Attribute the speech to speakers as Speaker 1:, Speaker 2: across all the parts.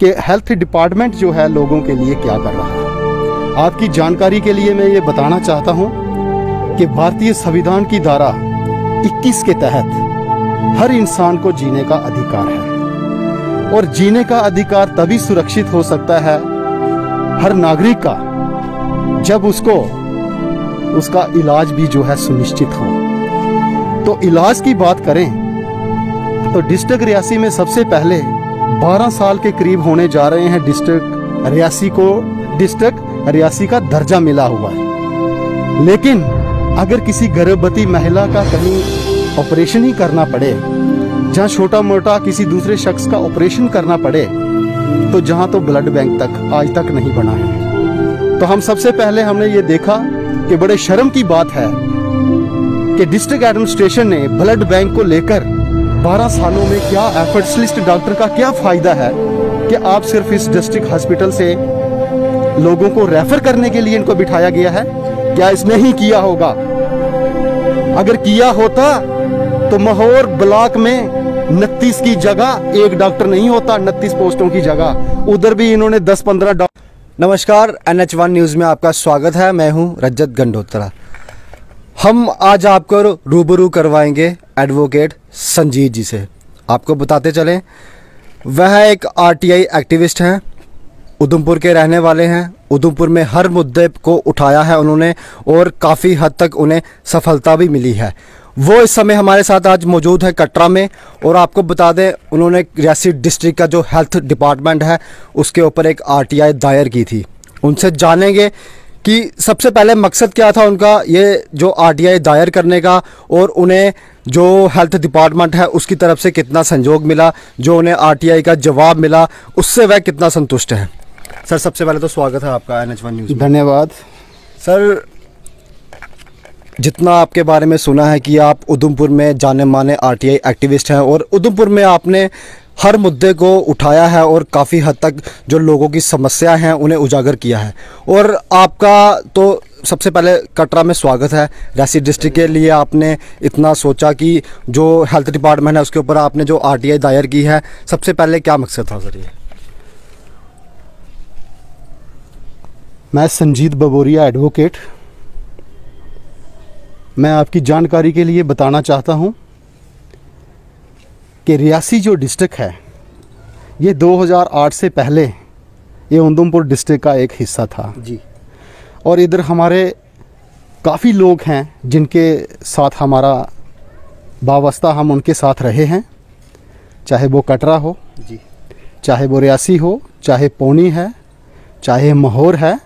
Speaker 1: कि health department जो है लोगों के लिए क्या कर रहा है। आपकी जानकारी के लिए मैं ये बताना चाहता हूँ कि भारतीय संविधान की धारा 21 के तहत हर इंसान को जीने का अधिकार है और जीने का अधिकार तभी सुरक्षित हो सकता है हर नागरिक का जब उसको उसका इलाज भी जो है सुनिश्चित हो। तो इलाज की बात करें तो डिस्ट्रिक्ट रियासी में सबसे पहले 12 साल के करीब होने जा रहे हैं डिस्ट्रिक्ट रियासी को डिस्ट्रिक्ट रियासी का दर्जा मिला हुआ है। लेकिन अगर किसी गर्भवती महिला का कहीं ऑपरेशन ही करना पड़े, जहां छोटा मोटा किसी दूसरे शख्स का ऑपरेशन करना पड़े, तो जहां तो ब्लड बैंक तक आज तक नहीं बना है। तो हम सबसे पहले हमने ये देखा कि बड़े शर्म की बात है कि डिस्ट्रिक्ट एडमिनिस्ट्रेशन ने ब्लड बैंक को लेकर 12 सालों में क्या एफर्ट्स डॉक्टर का क्या फायदा है कि आप सिर्फ इस डिस्ट्रिक्ट हॉस्पिटल से लोगों को रेफर करने के लिए इनको बिठाया गया है। क्या इसने ही किया होगा? अगर किया होता तो महोर ब्लॉक में 29 की जगह एक डॉक्टर नहीं होता, 29 पोस्टों की जगह उधर भी इन्होंने 10-15 डॉक्टर।
Speaker 2: नमस्कार, NH1 न्यूज़ में आपका स्वागत है। मैं हूं रजत गंडोत्रा। हम आज आपको रूबरू करवाएंगे एडवोकेट संजीत जी से। आपको बताते चलें, वह एक RTI एक्टिविस्ट हैं, उधमपुर के रहने वाले हैं। उधमपुर में हर मुद्दे को उठाया है उन्होंने और काफ़ी हद तक उन्हें सफलता भी मिली है। वो इस समय हमारे साथ आज मौजूद है कटरा में। और आपको बता दें, उन्होंने रियासी डिस्ट्रिक्ट का जो हेल्थ डिपार्टमेंट है उसके ऊपर एक RTI दायर की थी। उनसे जानेंगे कि सबसे पहले मकसद क्या था उनका ये जो RTI दायर करने का, और उन्हें जो हेल्थ डिपार्टमेंट है उसकी तरफ से कितना सहयोग मिला, जो उन्हें RTI का जवाब मिला उससे वह कितना संतुष्ट है। सर, सबसे पहले तो स्वागत है आपका NH1 न्यूज़ में।
Speaker 1: धन्यवाद
Speaker 2: सर, जितना आपके बारे में सुना है कि आप उधमपुर में जाने माने RTI एक्टिविस्ट हैं और उधमपुर में आपने हर मुद्दे को उठाया है और काफ़ी हद तक जो लोगों की समस्या हैं उन्हें उजागर किया है। और आपका तो सबसे पहले कटरा में स्वागत है। रियासी डिस्ट्रिक्ट के लिए आपने इतना सोचा कि जो हेल्थ डिपार्टमेंट है उसके ऊपर आपने जो RTI दायर की है, सबसे पहले क्या मकसद था सर? ये
Speaker 1: मैं संजीत बबोरिया एडवोकेट, मैं आपकी जानकारी के लिए बताना चाहता हूं कि रियासी जो डिस्ट्रिक्ट है ये 2008 से पहले ये उधमपुर डिस्ट्रिक्ट का एक हिस्सा था
Speaker 2: जी।
Speaker 1: और इधर हमारे काफ़ी लोग हैं जिनके साथ हमारा वाबस्ता, हम उनके साथ रहे हैं, चाहे वो कटरा हो
Speaker 2: जी,
Speaker 1: चाहे वो रियासी हो, चाहे पौनी है, चाहे महोर है,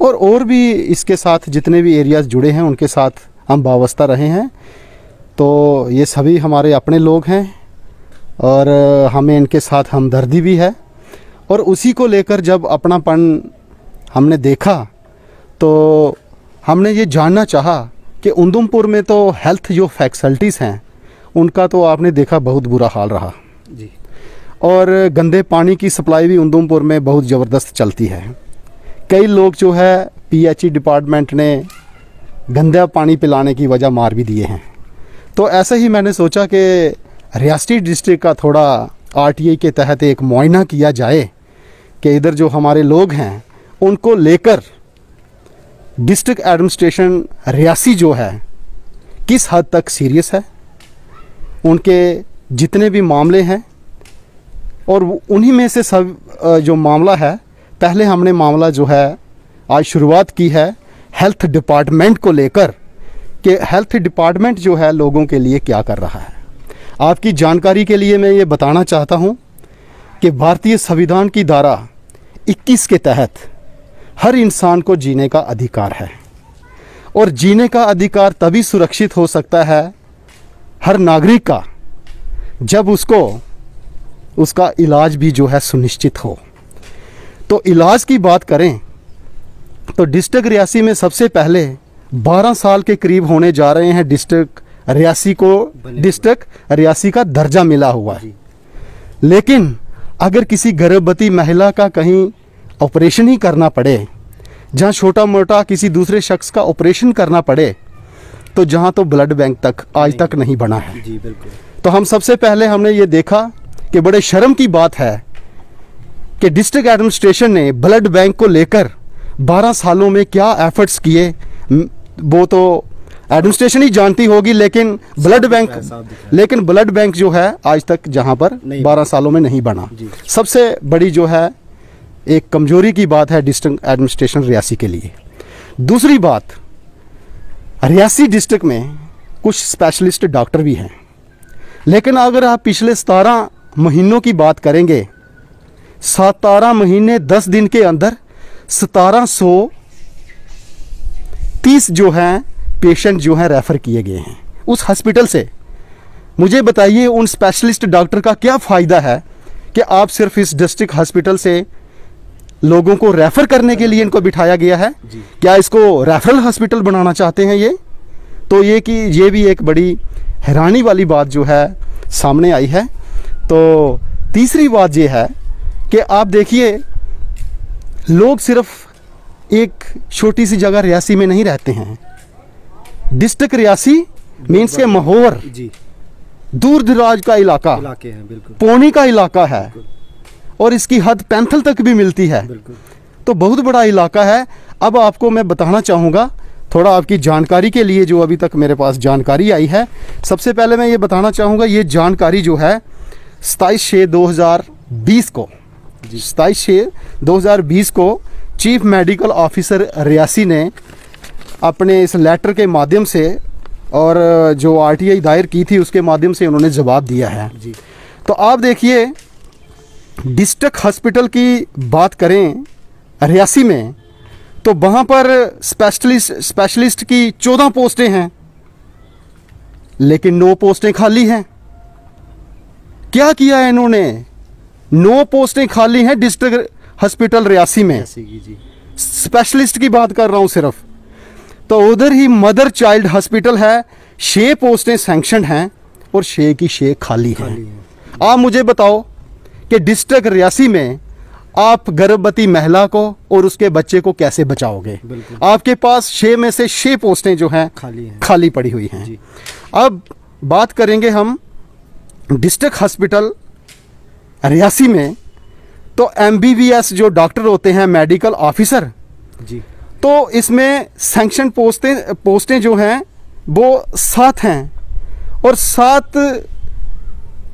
Speaker 1: और भी इसके साथ जितने भी एरियाज़ जुड़े हैं उनके साथ हम वाबस्ता रहे हैं। तो ये सभी हमारे अपने लोग हैं और हमें इनके साथ हमदर्दी भी है। और उसी को लेकर जब अपनापन हमने देखा तो हमने ये जानना चाहा कि उधमपुर में तो हेल्थ जो फैसिलिटीज़ हैं उनका तो आपने देखा बहुत बुरा हाल रहा
Speaker 2: जी।
Speaker 1: और गंदे पानी की सप्लाई भी उधमपुर में बहुत ज़बरदस्त चलती है। कई लोग जो है PHE डिपार्टमेंट ने गंदा पानी पिलाने की वजह मार भी दिए हैं। तो ऐसे ही मैंने सोचा कि रियासी डिस्ट्रिक्ट का थोड़ा RTI के तहत एक मुआयना किया जाए कि इधर जो हमारे लोग हैं उनको लेकर डिस्ट्रिक्ट एडमिनिस्ट्रेशन रियासी जो है किस हद तक सीरियस है, उनके जितने भी मामले हैं। और उन्हीं में से सब जो मामला है, पहले हमने मामला जो है आज शुरुआत की है हेल्थ डिपार्टमेंट को लेकर कि हेल्थ डिपार्टमेंट जो है लोगों के लिए क्या कर रहा है। आपकी जानकारी के लिए मैं ये बताना चाहता हूँ कि भारतीय संविधान की धारा 21 के तहत हर इंसान को जीने का अधिकार है और जीने का अधिकार तभी सुरक्षित हो सकता है हर नागरिक का जब उसको उसका इलाज भी जो है सुनिश्चित हो। तो इलाज की बात करें तो डिस्ट्रिक्ट रियासी में सबसे पहले 12 साल के करीब होने जा रहे हैं डिस्ट्रिक्ट रियासी को डिस्ट्रिक्ट रियासी का दर्जा मिला हुआ है। लेकिन अगर किसी गर्भवती महिला का कहीं ऑपरेशन ही करना पड़े, जहां छोटा मोटा किसी दूसरे शख्स का ऑपरेशन करना पड़े, तो जहां तो ब्लड बैंक तक आज तक नहीं बना है
Speaker 2: जी। बिल्कुल।
Speaker 1: तो हम सबसे पहले हमने ये देखा कि बड़े शर्म की बात है कि डिस्ट्रिक्ट एडमिनिस्ट्रेशन ने ब्लड बैंक को लेकर 12 सालों में क्या एफर्ट्स किए वो तो एडमिनिस्ट्रेशन ही जानती होगी, लेकिन ब्लड बैंक जो है आज तक जहां पर 12 सालों में नहीं बना। सबसे बड़ी जो है एक कमजोरी की बात है डिस्ट्रिक्ट एडमिनिस्ट्रेशन रियासी के लिए। दूसरी बात, रियासी डिस्ट्रिक्ट में कुछ स्पेशलिस्ट डॉक्टर भी हैं, लेकिन अगर आप पिछले 17 महीनों की बात करेंगे, 17 महीने 10 दिन के अंदर 1730 जो हैं पेशेंट जो हैं रेफ़र किए गए हैं उस हॉस्पिटल से। मुझे बताइए उन स्पेशलिस्ट डॉक्टर का क्या फ़ायदा है कि आप सिर्फ इस डिस्ट्रिक्ट हॉस्पिटल से लोगों को रेफ़र करने के लिए इनको बिठाया गया है? क्या इसको रेफरल हॉस्पिटल बनाना चाहते हैं ये? तो ये भी एक बड़ी हैरानी वाली बात जो है सामने आई है। तो तीसरी बात ये है कि आप देखिए, लोग सिर्फ एक छोटी सी जगह रियासी में नहीं रहते हैं। डिस्ट्रिक्ट रियासी मीन्स के महोर, दूर दराज का इलाके हैं, बिल्कुल पौनी का इलाका है और इसकी हद पैंथल तक भी मिलती है, तो बहुत बड़ा इलाका है। अब आपको मैं बताना चाहूँगा थोड़ा आपकी जानकारी के लिए, जो अभी तक मेरे पास जानकारी आई है। सबसे पहले मैं ये बताना चाहूँगा, ये जानकारी जो है 27/6/2020 को 27/6/2020 को चीफ मेडिकल ऑफिसर रियासी ने अपने इस लेटर के माध्यम से और जो RTI दायर की थी उसके माध्यम से उन्होंने जवाब दिया है। तो आप देखिए, डिस्ट्रिक्ट हॉस्पिटल की बात करें रियासी में तो वहाँ पर स्पेशलिस्ट की 14 पोस्टें हैं, लेकिन 9 पोस्टें खाली हैं। क्या किया है इन्होंने? 9 पोस्टें खाली हैं डिस्ट्रिक्ट हॉस्पिटल रियासी में, स्पेशलिस्ट की बात कर रहा हूँ सिर्फ। तो उधर ही मदर चाइल्ड हॉस्पिटल है, 6 पोस्टें सैंक्शन हैं और 6 की 6 खाली हैं। आप मुझे बताओ कि डिस्ट्रिक्ट रियासी में आप गर्भवती महिला को और उसके बच्चे को कैसे बचाओगे? आपके पास 6 में से 6 पोस्टें जो हैं खाली पड़ी हुई हैं। अब बात करेंगे हम डिस्ट्रिक्ट हॉस्पिटल रियासी में, तो MBBS जो डॉक्टर होते हैं, मेडिकल ऑफिसर, तो इसमें सैंक्शन पोस्टें जो हैं वो 7 हैं और 7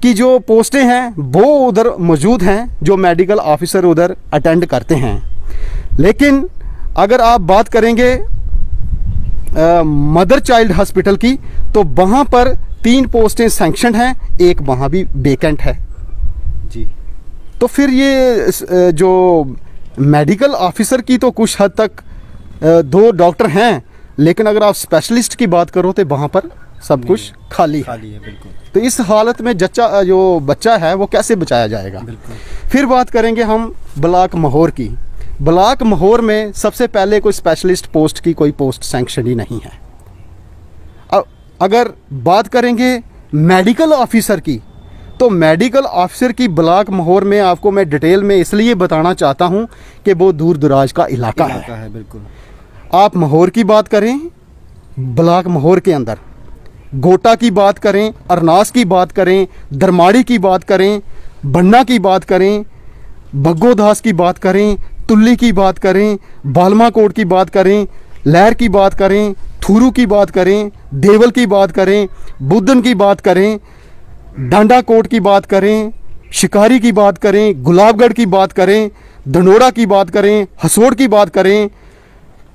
Speaker 1: की जो पोस्टें हैं वो उधर मौजूद हैं, जो मेडिकल ऑफिसर उधर अटेंड करते हैं। लेकिन अगर आप बात करेंगे मदर चाइल्ड हॉस्पिटल की, तो वहाँ पर 3 पोस्टें सैंक्शन हैं, 1 वहाँ भी वेकेंट है जी। तो फिर ये जो मेडिकल ऑफिसर की तो कुछ हद तक 2 डॉक्टर हैं, लेकिन अगर आप स्पेशलिस्ट की बात करो तो वहाँ पर सब कुछ खाली है बिल्कुल। तो इस हालत में जो बच्चा है वो कैसे बचाया जाएगा? फिर बात करेंगे हम ब्लॉक महोर की। ब्लॉक महोर में सबसे पहले कोई स्पेशलिस्ट पोस्ट की कोई पोस्ट सैंक्शन ही नहीं है। अब अगर बात करेंगे मेडिकल ऑफिसर की, तो मेडिकल ऑफिसर की ब्लॉक महोर में आपको मैं डिटेल में इसलिए बताना चाहता हूं कि वो दूर दराज का इलाका है बिल्कुल। आप महोर की बात करें, ब्लॉक महोर के अंदर गोटा की बात करें, अरनास की बात करें, दरमाड़ी की बात करें, बन्ना की बात करें, बग्गोदास की बात करें, तुल्ली की बात करें, बालमाकोट की बात करें, लहर की बात करें, थूरू की बात करें, देवल की बात करें, बुद्धन की बात करें, डांडाकोट की बात करें, शिकारी की बात करें, गुलाबगढ़ की बात करें, धनोरा की बात करें, हसोड़ की बात करें,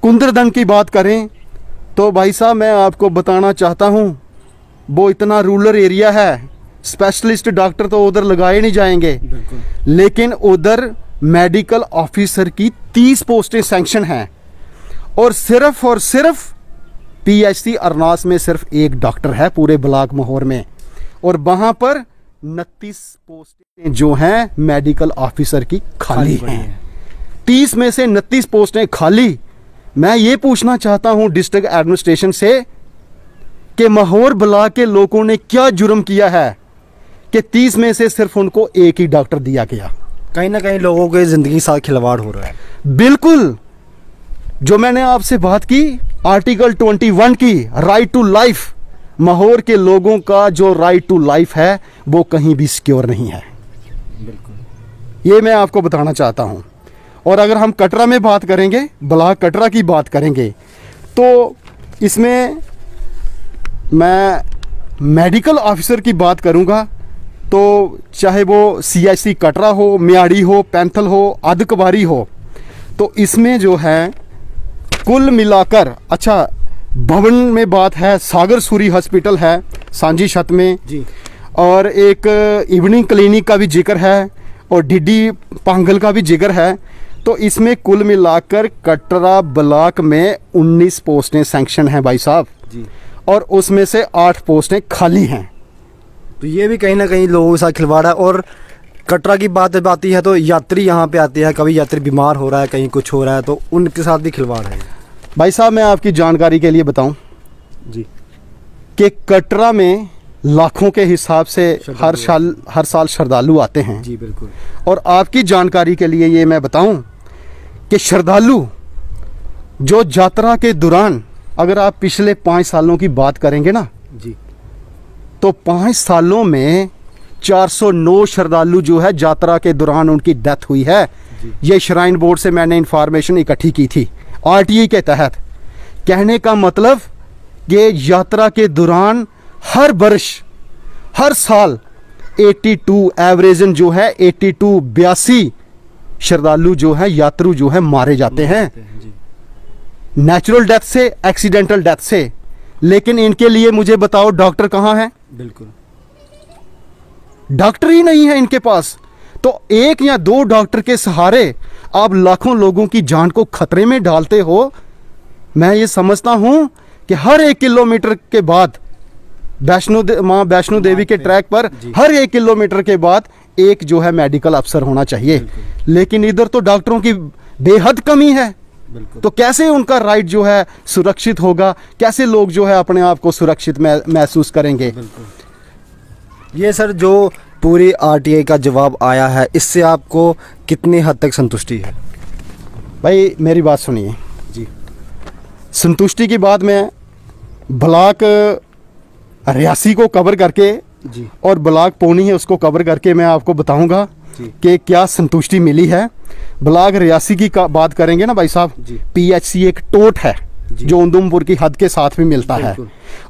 Speaker 1: कुंदरदंड की बात करें, तो भाई साहब मैं आपको बताना चाहता हूँ वो इतना रूरल एरिया है, स्पेशलिस्ट डॉक्टर तो उधर लगाए नहीं जाएंगे। लेकिन उधर मेडिकल ऑफिसर की 30 पोस्टें सैंक्शन हैं और सिर्फ PHC अरनास में सिर्फ 1 डॉक्टर है पूरे ब्लॉक महोर में, और वहाँ पर 29 पोस्टें जो हैं मेडिकल ऑफिसर की खाली हैं। 30 में से 29 पोस्टें खाली। मैं ये पूछना चाहता हूँ डिस्ट्रिक्ट एडमिनिस्ट्रेशन से कि महोर ब्लॉक के लोगों ने क्या जुर्म किया है कि 30 में से सिर्फ उनको 1 ही डॉक्टर दिया गया?
Speaker 2: कहीं ना कहीं लोगों के जिंदगी के साथ खिलवाड़ हो रहा है।
Speaker 1: बिल्कुल, जो मैंने आपसे बात की आर्टिकल 21 की, राइट टू लाइफ, महोर के लोगों का जो राइट टू लाइफ है वो कहीं भी सिक्योर नहीं है। बिल्कुल। ये मैं आपको बताना चाहता हूँ। और अगर हम कटरा में बात करेंगे, ब्लॉक कटरा की बात करेंगे, तो इसमें मैं मेडिकल ऑफिसर की बात करूँगा, तो चाहे वो CIC कटरा हो, मियाड़ी हो, पैंथल हो, अधकबारी हो, तो इसमें जो है कुल मिलाकर, अच्छा भवन में बात है, सागर सूरी हॉस्पिटल है सांझी छत में
Speaker 2: जी,
Speaker 1: और एक इवनिंग क्लिनिक का भी जिक्र है और DD पांगल का भी जिक्र है। तो इसमें कुल मिलाकर कटरा ब्लॉक में 19 पोस्टें सैंक्शन हैं भाई साहब
Speaker 2: जी,
Speaker 1: और उसमें से 8 पोस्टें खाली हैं।
Speaker 2: तो ये भी कहीं ना कहीं लोगों के साथ खिलवाड़ है। और कटरा की बात जब आती है तो यात्री यहाँ पे आते हैं, कभी यात्री बीमार हो रहा है, कहीं कुछ हो रहा है, तो उनके साथ भी खिलवाड़ है।
Speaker 1: भाई साहब मैं आपकी जानकारी के लिए बताऊं
Speaker 2: जी,
Speaker 1: कि कटरा में लाखों के हिसाब से हर साल श्रद्धालु आते हैं।
Speaker 2: जी बिल्कुल।
Speaker 1: और आपकी जानकारी के लिए ये मैं बताऊं कि श्रद्धालु जो यात्रा के दौरान, अगर आप पिछले 5 सालों की बात करेंगे ना,
Speaker 2: जी,
Speaker 1: तो 5 सालों में 409 श्रद्धालु जो है यात्रा के दौरान उनकी डेथ हुई है। ये श्राइन बोर्ड से मैंने इंफॉर्मेशन इकट्ठी की थी RTI के तहत। कहने का मतलब कि यात्रा के दौरान हर वर्ष, हर साल 82 एवरेजन जो है 82 श्रद्धालु जो है, यात्रु जो है मारे जाते हैं, नेचुरल डेथ से, एक्सीडेंटल डेथ से। लेकिन इनके लिए मुझे बताओ डॉक्टर कहाँ हैं?
Speaker 2: बिल्कुल,
Speaker 1: डॉक्टर ही नहीं है इनके पास। तो 1 या 2 डॉक्टर के सहारे आप लाखों लोगों की जान को खतरे में डालते हो। मैं ये समझता हूं कि हर 1 किलोमीटर के बाद माँ वैष्णो देवी के ट्रैक पर हर 1 किलोमीटर के बाद एक जो है मेडिकल अफसर होना चाहिए। लेकिन इधर तो डॉक्टरों की बेहद कमी है। तो कैसे उनका राइट जो है सुरक्षित होगा? कैसे लोग जो है अपने आप को सुरक्षित महसूस करेंगे?
Speaker 2: ये सर जो पूरी RTI का जवाब आया है, इससे आपको कितनी हद तक संतुष्टि है?
Speaker 1: भाई मेरी बात सुनिए
Speaker 2: जी,
Speaker 1: संतुष्टि की बात मैं ब्लॉक रियासी को कवर करके
Speaker 2: जी,
Speaker 1: और ब्लॉक पौनी है उसको कवर करके मैं आपको बताऊंगा कि क्या संतुष्टि मिली है। ब्लॉक रियासी की बात करेंगे ना भाई साहब, PHC एक टोट है जो उधमपुर की हद के साथ भी मिलता है,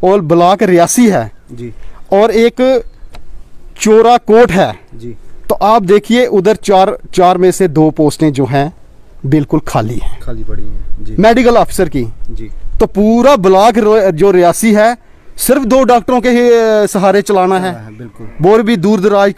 Speaker 1: और ब्लॉक रियासी है
Speaker 2: जी,
Speaker 1: और एक चोरा कोट है
Speaker 2: जी।
Speaker 1: तो आप देखिए उधर चार में से 2 पोस्टें जो हैं बिल्कुल खाली हैं,
Speaker 2: खाली पड़ी हैं जी,
Speaker 1: मेडिकल ऑफिसर की
Speaker 2: जी।
Speaker 1: तो पूरा ब्लॉक जो रियासी है सिर्फ 2 डॉक्टरों के ही सहारे चलाना है।
Speaker 2: बिल्कुल,
Speaker 1: वो भी दूर दराज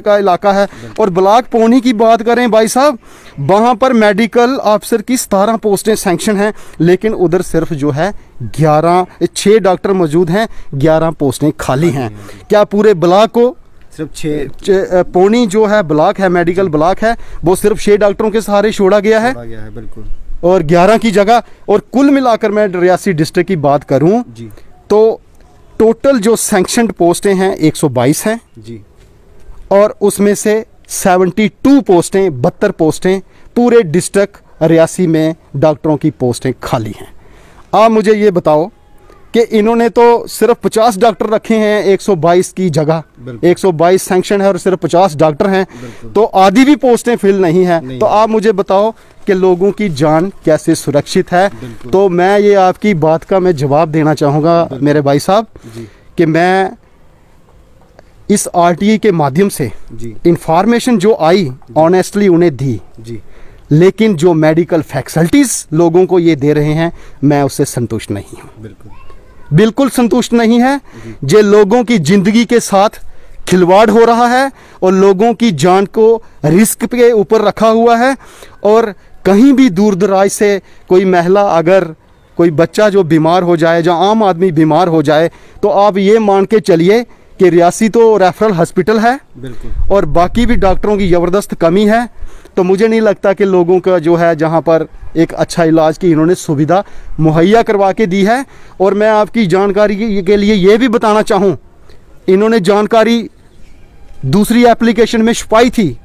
Speaker 1: का इलाका है। और ब्लॉक पौनी की बात करें भाई साहब, वहाँ पर मेडिकल ऑफिसर की 17 पोस्टें सैंक्शन हैं, लेकिन उधर सिर्फ जो है 6 डॉक्टर मौजूद हैं, 11 पोस्टें खाली हैं। क्या पूरे ब्लॉक को
Speaker 2: सिर्फ 6
Speaker 1: पौनी जो है ब्लॉक है, मेडिकल ब्लॉक है, वो सिर्फ 6 डॉक्टरों के सहारे छोड़ा गया है?
Speaker 2: बिल्कुल।
Speaker 1: और 11 की जगह, और कुल मिलाकर मैं रियासी डिस्ट्रिक्ट की बात करूं तो टोटल जो सैंक्शनड पोस्टें हैं 122 हैं
Speaker 2: जी,
Speaker 1: और उसमें से 72 पोस्टें 72 पोस्टें पूरे डिस्ट्रिक्ट रियासी में डॉक्टरों की पोस्टें खाली हैं। आप मुझे ये बताओ कि इन्होंने तो सिर्फ 50 डॉक्टर रखे हैं 122 की जगह, 122 सैंक्शन है और सिर्फ 50 डॉक्टर हैं, तो आधी भी पोस्टें फिल नहीं है। तो आप मुझे बताओ कि लोगों की जान कैसे सुरक्षित है? तो मैं ये आपकी बात का मैं जवाब देना चाहूँगा मेरे भाई साहब कि मैं इस RTI के माध्यम से इंफॉर्मेशन जो आई ऑनेस्टली उन्हें दी, लेकिन जो मेडिकल फैसिलिटीज़ लोगों को ये दे रहे हैं मैं उससे संतुष्ट नहीं हूँ, बिल्कुल संतुष्ट नहीं है। जो लोगों की ज़िंदगी के साथ खिलवाड़ हो रहा है और लोगों की जान को रिस्क के ऊपर रखा हुआ है। और कहीं भी दूर दराज से कोई महिला, अगर कोई बच्चा जो बीमार हो जाए, जो आम आदमी बीमार हो जाए, तो आप ये मान के चलिए कि रियासी तो रेफरल हॉस्पिटल है और बाकी भी डॉक्टरों की ज़बरदस्त कमी है। तो मुझे नहीं लगता कि लोगों का जो है जहाँ पर एक अच्छा इलाज की इन्होंने सुविधा मुहैया करवा के दी है। और मैं आपकी जानकारी के लिए ये भी बताना चाहूँ, इन्होंने जानकारी दूसरी एप्लीकेशन में छुपाई थी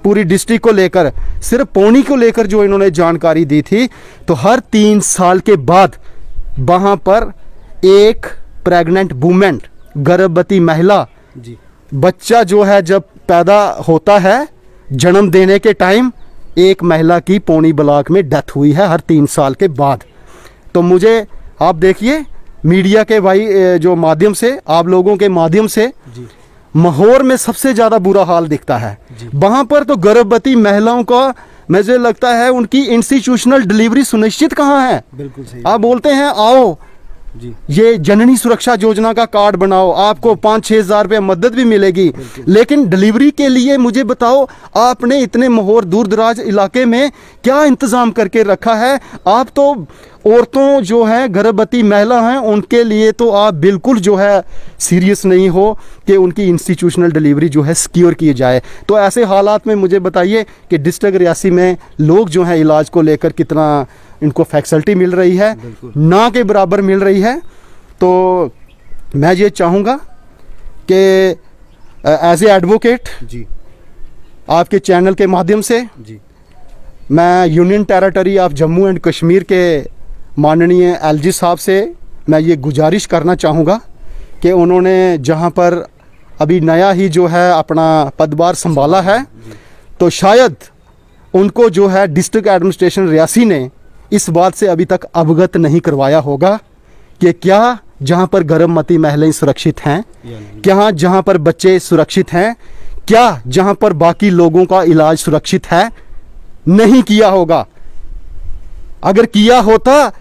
Speaker 1: पूरी डिस्ट्रिक्ट को लेकर, सिर्फ पौनी को लेकर जो इन्होंने जानकारी दी थी, तो हर 3 साल के बाद वहाँ पर एक प्रेग्नेंट वुमेन, गर्भवती महिला, बच्चा जो है जब पैदा होता है जन्म देने के टाइम एक महिला की पौनी ब्लॉक में डेथ हुई है हर 3 साल के बाद। तो मुझे आप देखिए मीडिया के भाई जो माध्यम से, आप लोगों के माध्यम से माहौर में सबसे ज़्यादा बुरा हाल दिखता है। वहाँ पर तो गर्भवती महिलाओं का मुझे लगता है उनकी इंस्टीट्यूशनल डिलीवरी सुनिश्चित कहाँ है।
Speaker 2: बिल्कुल सही।
Speaker 1: आप बोलते हैं आओ
Speaker 2: जी।
Speaker 1: ये जननी सुरक्षा योजना का कार्ड बनाओ, आपको 5-6 हज़ार रुपये मदद भी मिलेगी, लेकिन डिलीवरी के लिए मुझे बताओ आपने इतने माहौर दूर दराज इलाके में क्या इंतज़ाम करके रखा है। आप तो औरतों जो हैं, गर्भवती महिला हैं, उनके लिए तो आप बिल्कुल जो है सीरियस नहीं हो कि उनकी इंस्टीट्यूशनल डिलीवरी जो है सिक्योर की जाए। तो ऐसे हालात में मुझे बताइए कि डिस्ट्रिक्ट रियासी में लोग जो हैं इलाज को लेकर कितना इनको फैसिलिटी मिल रही है, ना के बराबर मिल रही है। तो मैं ये चाहूँगा कि एज ए एडवोकेट
Speaker 2: जी,
Speaker 1: आपके चैनल के माध्यम से
Speaker 2: जी,
Speaker 1: मैं union territory of Jammu and Kashmir के माननीय एलजी साहब से मैं ये गुजारिश करना चाहूँगा कि उन्होंने जहाँ पर अभी नया ही जो है अपना पदभार संभाला है, तो शायद उनको जो है डिस्ट्रिक्ट एडमिनिस्ट्रेशन रियासी ने इस बात से अभी तक अवगत नहीं करवाया होगा कि क्या जहाँ पर गर्भवती महिलाएं सुरक्षित हैं, क्या जहाँ पर बच्चे सुरक्षित हैं, क्या जहाँ पर बाकी लोगों का इलाज सुरक्षित है, नहीं किया होगा। अगर किया होता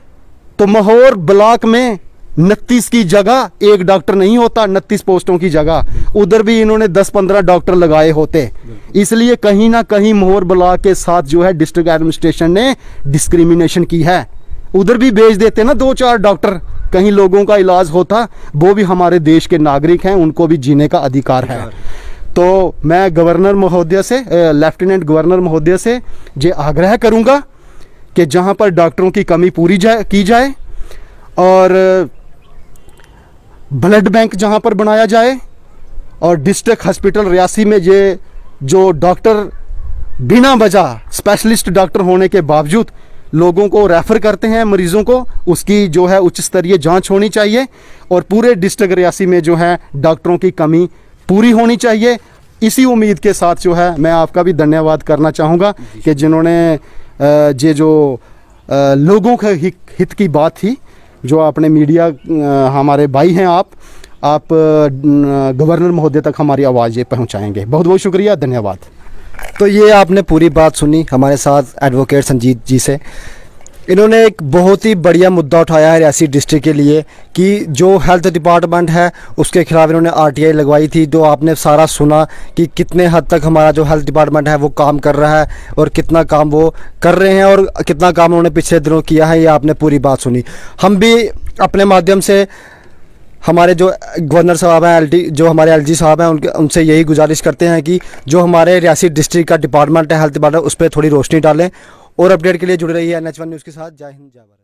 Speaker 1: तो माहौर ब्लॉक में 29 की जगह एक डॉक्टर नहीं होता, 29 पोस्टों की जगह उधर भी इन्होंने 10-15 डॉक्टर लगाए होते। इसलिए कहीं ना कहीं माहौर ब्लॉक के साथ जो है डिस्ट्रिक्ट एडमिनिस्ट्रेशन ने डिस्क्रिमिनेशन की है। उधर भी भेज देते ना 2-4 डॉक्टर, कहीं लोगों का इलाज होता। वो भी हमारे देश के नागरिक हैं, उनको भी जीने का अधिकार है। तो मैं गवर्नर महोदय से, लेफ्टिनेंट गवर्नर महोदय से ये आग्रह करूंगा कि जहां पर डॉक्टरों की कमी पूरी की जाए और ब्लड बैंक जहां पर बनाया जाए, और डिस्ट्रिक्ट हॉस्पिटल रियासी में ये जो डॉक्टर बिना वजह स्पेशलिस्ट डॉक्टर होने के बावजूद लोगों को रेफ़र करते हैं, मरीजों को, उसकी जो है उच्च स्तरीय जांच होनी चाहिए। और पूरे डिस्ट्रिक्ट रियासी में जो है डॉक्टरों की कमी पूरी होनी चाहिए। इसी उम्मीद के साथ जो है मैं आपका भी धन्यवाद करना चाहूँगा कि जिन्होंने ये जो लोगों के हित की बात थी, जो आपने मीडिया, हमारे भाई हैं आप गवर्नर महोदय तक हमारी आवाज़ ये पहुंचाएंगे। बहुत बहुत शुक्रिया, धन्यवाद।
Speaker 2: तो ये आपने पूरी बात सुनी हमारे साथ एडवोकेट संजीत जी से। इन्होंने एक बहुत ही बढ़िया मुद्दा उठाया है रियासी डिस्ट्रिक्ट के लिए कि जो हेल्थ डिपार्टमेंट है उसके खिलाफ इन्होंने आरटीआई लगवाई थी। जो आपने सारा सुना कि कितने हद तक हमारा जो हेल्थ डिपार्टमेंट है वो काम कर रहा है और कितना काम वो कर रहे हैं और कितना काम उन्होंने पिछले दिनों किया है, ये आपने पूरी बात सुनी। हम भी अपने माध्यम से हमारे जो गवर्नर साहब हैं, जो हमारे एलजी साहब हैं, उनसे यही गुजारिश करते हैं कि जो हमारे रियासी डिस्ट्रिक्ट का डिपार्टमेंट है, हेल्थ डिपार्टमेंट, उस पर थोड़ी रोशनी डालें। और अपडेट के लिए जुड़े रहिए NH1 न्यूज़ के साथ। जय हिंद, जय भारत।